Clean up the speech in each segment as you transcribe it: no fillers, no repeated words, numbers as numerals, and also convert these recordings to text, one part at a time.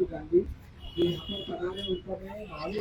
गांधी जो यहाँ पर पधारे उनको मैं भावी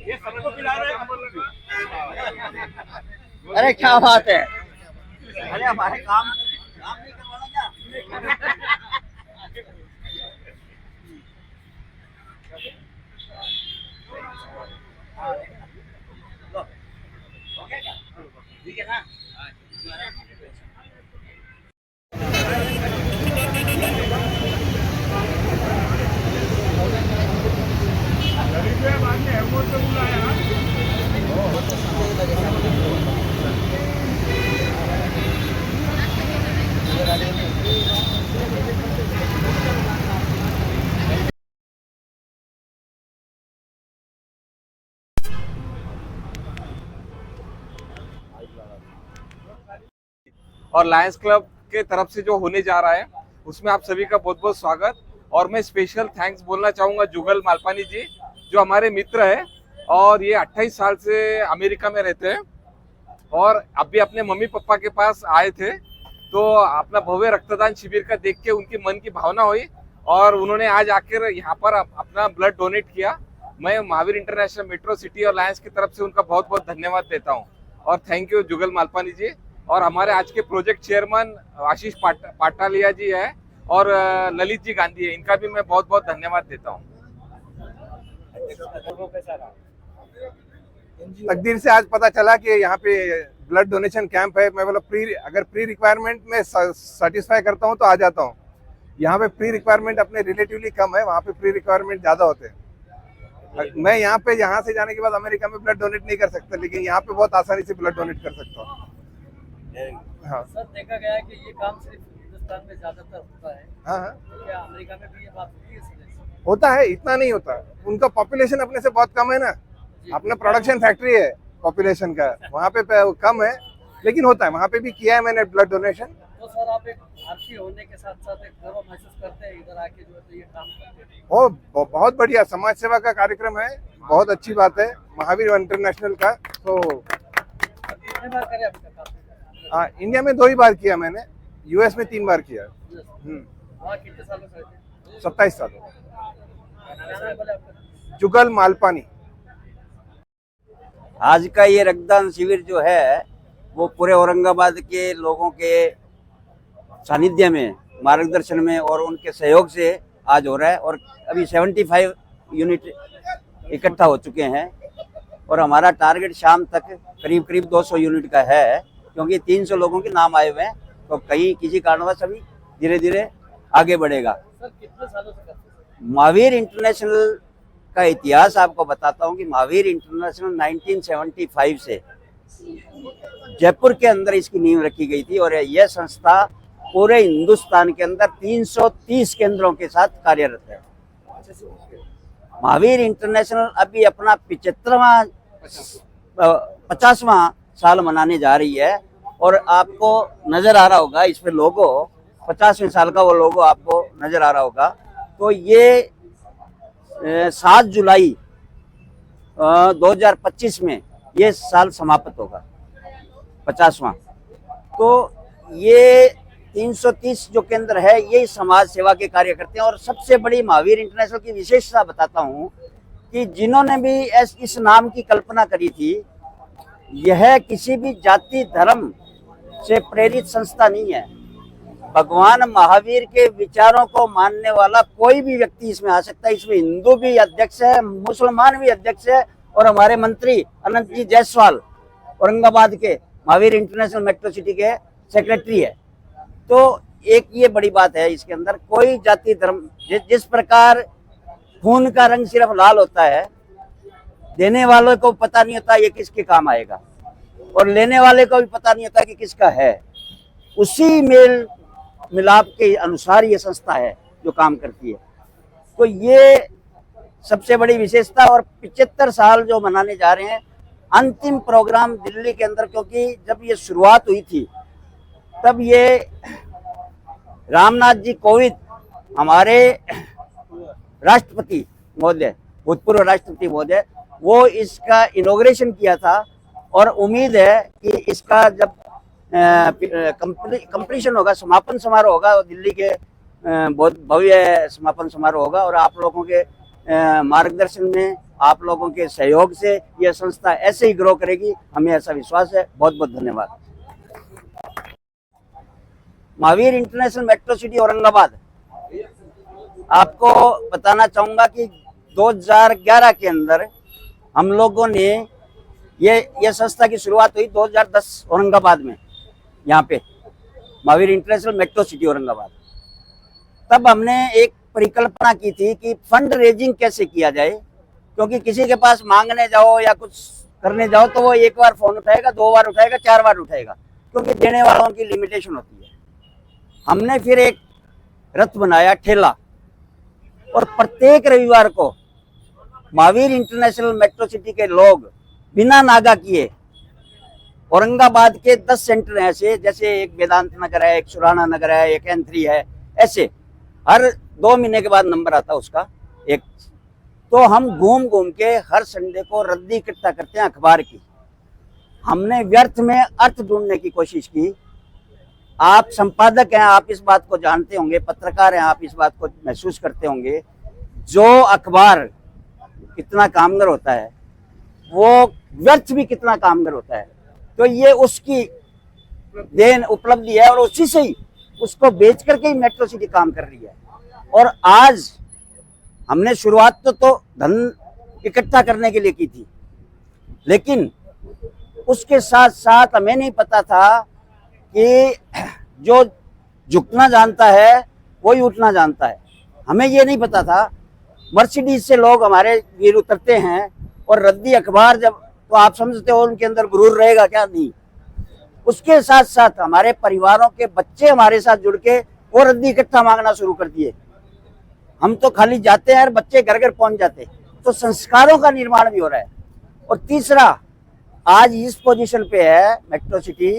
ये सबको पिला रहे हैं। अरे क्या बात है, अरे हमारे काम नहीं करवाना क्या? ठीक है ना? और लायंस क्लब के तरफ से जो होने जा रहा है उसमें आप सभी का बहुत बहुत स्वागत। और मैं स्पेशल थैंक्स बोलना चाहूँगा जुगल मालपानी जी, जो हमारे मित्र है और ये 28 साल से अमेरिका में रहते हैं और अभी अपने मम्मी पापा के पास आए थे, तो अपना भव्य रक्तदान शिविर का देख के उनकी मन की भावना हुई और उन्होंने आज आकर यहाँ पर अपना ब्लड डोनेट किया। मैं महावीर इंटरनेशनल मेट्रो सिटी और लायंस की तरफ से उनका बहुत बहुत धन्यवाद देता हूँ और थैंक यू जुगल मालपानी जी। और हमारे आज के प्रोजेक्ट चेयरमैन आशीष पाटालिया जी है और ललित जी गांधी है, इनका भी मैं बहुत बहुत धन्यवाद देता हूँ। तकदीर से आज पता चला कि यहाँ पे ब्लड डोनेशन कैंप है। मैं बोला अगर प्री रिक्वायरमेंट में सेटिस्फाई करता हूँ तो आ जाता हूँ। यहाँ पे प्री रिक्वायरमेंट अपने रिलेटिवली कम है, वहाँ पे प्री रिक्वायरमेंट ज्यादा होते हैं। मैं यहाँ से जाने के बाद अमेरिका में ब्लड डोनेट नहीं कर सकता, लेकिन यहाँ पे बहुत आसानी से ब्लड डोनेट कर सकता हूँ। हाँ सर, देखा गया है कि ये काम सिर्फ हिंदुस्तान में ज्यादातर होता है। हाँ तो क्या अमेरिका में भी ये बात होती है? होता है, इतना नहीं होता। उनका पॉपुलेशन अपने से बहुत कम है ना, अपना प्रोडक्शन फैक्ट्री है पॉपुलेशन का, वहाँ पे कम है, लेकिन होता है। वहाँ पे भी किया है मैंने ब्लड डोनेशन। तो सर, आप एक भारतीय होने के साथ साथ एक गर्व महसूस करते हैं इधर आके जो है ये काम करते हैं? ओ बहुत बढ़िया समाज सेवा का कार्यक्रम है, बहुत अच्छी बात है महावीर इंटरनेशनल का। तो कितने बार करें अभी तक? इंडिया में 2 ही बार किया मैंने, यूएस में 3 बार किया। वहाँ कितने सालों से? 27 साल। बोले आपका? जुगल मालपानी। आज का ये रक्तदान शिविर जो है वो पूरे औरंगाबाद के लोगों के सानिध्य में, मार्गदर्शन में और उनके सहयोग से आज हो रहा है। और अभी 75 यूनिट इकट्ठा हो चुके हैं और हमारा टारगेट शाम तक करीब करीब 200 यूनिट का है, क्योंकि 300 लोगों के नाम आए हुए हैं। तो कहीं किसी कारणवश अभी धीरे धीरे आगे बढ़ेगा। सर, कितने सालों से करते हैं? महावीर इंटरनेशनल का इतिहास आपको बताता हूं कि महावीर इंटरनेशनल 1975 से जयपुर के अंदर इसकी नींव रखी गई थी और यह संस्था पूरे हिंदुस्तान के अंदर 330 केंद्रों के साथ कार्यरत है। महावीर इंटरनेशनल अभी अपना 50वां साल मनाने जा रही है और आपको नजर आ रहा होगा इस पे लोगो, 50वें साल का वो लोगो आपको नजर आ रहा होगा। तो ये 7 जुलाई 2025 में ये साल समाप्त होगा, 50वां। तो ये 330 जो केंद्र है ये समाज सेवा के कार्य करते हैं। और सबसे बड़ी महावीर इंटरनेशनल की विशेषता बताता हूँ कि जिन्होंने भी इस नाम की कल्पना करी थी, यह किसी भी जाति धर्म से प्रेरित संस्था नहीं है। भगवान महावीर के विचारों को मानने वाला कोई भी व्यक्ति इसमें आ सकता है। इसमें हिंदू भी अध्यक्ष है, मुसलमान भी अध्यक्ष है और हमारे मंत्री अनंत जी जायसवाल औरंगाबाद के महावीर इंटरनेशनल मेट्रो सिटी के सेक्रेटरी है। तो एक ये बड़ी बात है, इसके अंदर कोई जाति धर्म, जिस प्रकार खून का रंग सिर्फ लाल होता है, देने वालों को पता नहीं होता ये किसके काम आएगा। और लेने वाले को भी पता नहीं होता कि किसका है। उसी मेल मिलाप के अनुसार ये संस्था है जो काम करती है। तो ये सबसे बड़ी विशेषता। और 75 साल जो मनाने जा रहे हैं, अंतिम प्रोग्राम दिल्ली के अंदर, क्योंकि जब ये शुरुआत हुई थी तब ये रामनाथ जी कोविंद हमारे राष्ट्रपति महोदय, भूतपूर्व राष्ट्रपति महोदय, वो इसका इनॉग्रेशन किया था। और उम्मीद है कि इसका जब कंप्लीशन होगा, समापन समारोह होगा, दिल्ली के बहुत भव्य समापन समारोह होगा। और आप लोगों के मार्गदर्शन में, आप लोगों के सहयोग से यह संस्था ऐसे ही ग्रो करेगी, हमें ऐसा विश्वास है। बहुत बहुत धन्यवाद। Mahavir international metro city Aurangabad, आपको बताना चाहूंगा कि 2011 के अंदर हम लोगों ने ये संस्था की शुरुआत हुई 2010 औरंगाबाद में, यहाँ पे Mahavir international metro city Aurangabad. तब हमने एक परिकल्पना की थी कि फंड रेजिंग कैसे किया जाए, क्योंकि किसी के पास मांगने जाओ या कुछ करने जाओ तो वो एक बार फोन उठाएगा, 2 बार उठाएगा, 4 बार उठाएगा, क्योंकि देने वालों की लिमिटेशन होती है। हमने फिर एक रथ बनाया, ठेला, और प्रत्येक रविवार को महावीर इंटरनेशनल मेट्रो सिटी के लोग बिना नागा किए, औरंगाबाद के 10 सेंटर हैं ऐसे, जैसे एक वेदांत नगर है, एक सुराना नगर है, एक N3 है, ऐसे हर 2 महीने के बाद नंबर आता है उसका एक। तो हम घूम घूम के हर संडे को रद्दी इकट्ठा करते हैं अखबार की। हमने व्यर्थ में अर्थ ढूंढने की कोशिश की। आप संपादक हैं, आप इस बात को जानते होंगे, पत्रकार हैं, आप इस बात को महसूस करते होंगे। जो अखबार कितना कामगर होता है, वो व्यर्थ भी कितना कामगर होता है। तो ये उसकी देन उपलब्धि है, और उसी से ही उसको बेच करके ही मेट्रो सिटी काम कर रही है। और आज हमने शुरुआत तो धन इकट्ठा करने के लिए की थी, लेकिन उसके साथ साथ हमें नहीं पता था कि जो झुकना जानता है वही उठना जानता है। हमें ये नहीं पता था। मर्सिडीज से लोग हमारे वीर उतरते हैं और रद्दी अखबार जब, तो आप समझते हो उनके अंदर गुरूर रहेगा क्या? नहीं। उसके साथ साथ हमारे परिवारों के बच्चे हमारे साथ जुड़ के वो रद्दी इकट्ठा मांगना शुरू कर दिए। हम तो खाली जाते हैं और बच्चे घर घर पहुंच जाते। तो संस्कारों का निर्माण भी हो रहा है। और तीसरा, आज इस पोजीशन पे है मेट्रो सिटी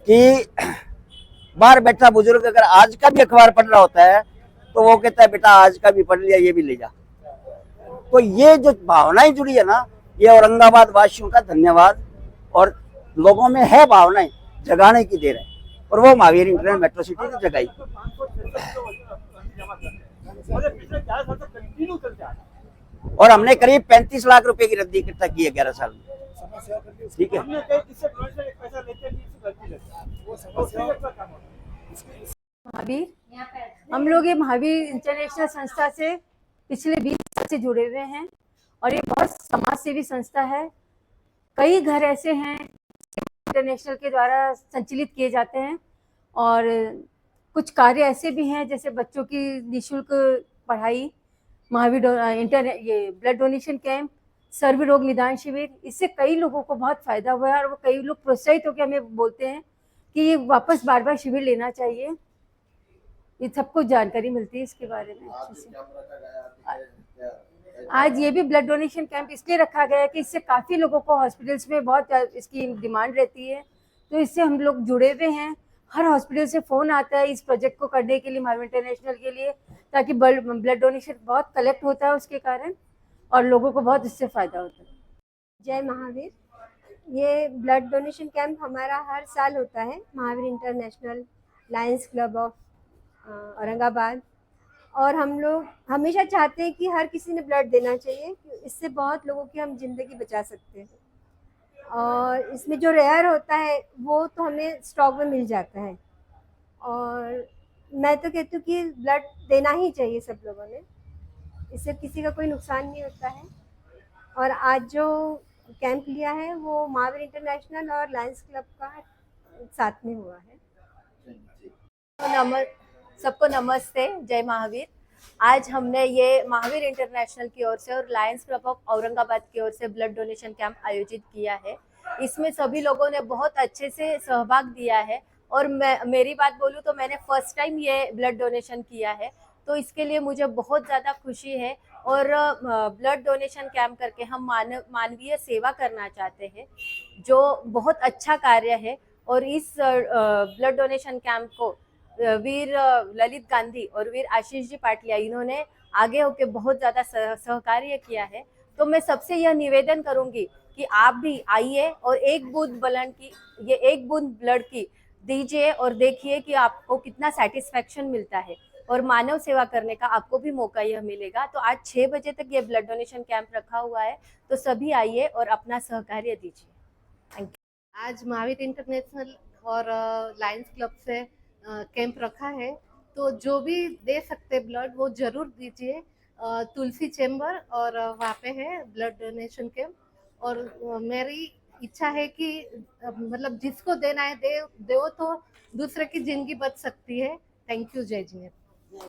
कि बाहर बैठा बुजुर्ग अगर आज का भी अखबार पढ़ रहा होता है तो वो कहता है बेटा आज का भी पढ़ लिया, ये भी ले जा। तो ये जो भावनाएं जुड़ी है ना, ये औरंगाबाद वासियों का धन्यवाद। और लोगों में है भावनाएं, जगाने की देर है, और वो महावीर इंटरनेशनल मेट्रो सिटी ने जगाई। और हमने करीब 35 लाख रुपए की रद्दी इकट्ठा की है 11 साल में। ठीक है। महावीर, हम लोग ये महावीर इंटरनेशनल संस्था से पिछले 20 साल से जुड़े हुए हैं, और ये बहुत समाज सेवी संस्था है। कई घर ऐसे हैं इंटरनेशनल के द्वारा संचालित किए जाते हैं, और कुछ कार्य ऐसे भी हैं जैसे बच्चों की निःशुल्क पढ़ाई, महावीर ये ब्लड डोनेशन कैंप, सर्व रोग निदान शिविर। इससे कई लोगों को बहुत फायदा हुआ है, और वो कई लोग प्रोत्साहित होकर हमें बोलते हैं कि ये वापस बार बार शिविर लेना चाहिए। ये सबको जानकारी मिलती है इसके बारे में अच्छे से। आज ये भी ब्लड डोनेशन कैंप इसलिए रखा गया है कि इससे काफ़ी लोगों को हॉस्पिटल्स में बहुत इसकी डिमांड रहती है, तो इससे हम लोग जुड़े हुए हैं। हर हॉस्पिटल से फ़ोन आता है इस प्रोजेक्ट को करने के लिए, महावीर इंटरनेशनल के लिए, ताकि ब्लड डोनेशन बहुत कलेक्ट होता है उसके कारण, और लोगों को बहुत इससे फ़ायदा होता है। जय महावीर। ये ब्लड डोनेशन कैंप हमारा हर साल होता है, Mahavir international Lions club of Aurangabad. और हम लोग हमेशा चाहते हैं कि हर किसी ने ब्लड देना चाहिए, इससे बहुत लोगों की हम ज़िंदगी बचा सकते हैं। और इसमें जो रेयर होता है वो तो हमें स्टॉक में मिल जाता है, और मैं तो कहती हूँ कि ब्लड देना ही चाहिए सब लोगों ने, इससे किसी का कोई नुकसान नहीं होता है। और आज जो कैंप लिया है वो महावीर इंटरनेशनल और लायंस क्लब का साथ में हुआ है। सबको नमस्ते, जय महावीर। आज हमने ये महावीर इंटरनेशनल की ओर से और लायंस क्लब ऑफ औरंगाबाद की ओर से ब्लड डोनेशन कैंप आयोजित किया है। इसमें सभी लोगों ने बहुत अच्छे से सहभाग दिया है। और मेरी बात बोलूँ तो मैंने फर्स्ट टाइम ये ब्लड डोनेशन किया है, तो इसके लिए मुझे बहुत ज़्यादा खुशी है। और ब्लड डोनेशन कैंप करके हम मानवीय सेवा करना चाहते हैं, जो बहुत अच्छा कार्य है। और इस ब्लड डोनेशन कैंप को वीर ललित गांधी और वीर आशीष जी पाटिया इन्होंने आगे होकर बहुत ज़्यादा सहकार्य किया है। तो मैं सबसे यह निवेदन करूंगी कि आप भी आइए और एक बूंद ब्लड की दीजिए और देखिए कि आपको कितना सेटिस्फेक्शन मिलता है और मानव सेवा करने का आपको भी मौका यह मिलेगा। तो आज 6 बजे तक ये ब्लड डोनेशन कैंप रखा हुआ है, तो सभी आइए और अपना सहकार्य दीजिए। Thank you. आज महावीर इंटरनेशनल और लायंस क्लब से कैंप रखा है, तो जो भी दे सकते ब्लड वो जरूर दीजिए। तुलसी चैम्बर और वहाँ पे है ब्लड डोनेशन कैंप। और मेरी इच्छा है कि मतलब जिसको देना है दे तो दूसरे की जिंदगी बच सकती है। Thank you. जय जिनेन्द्र।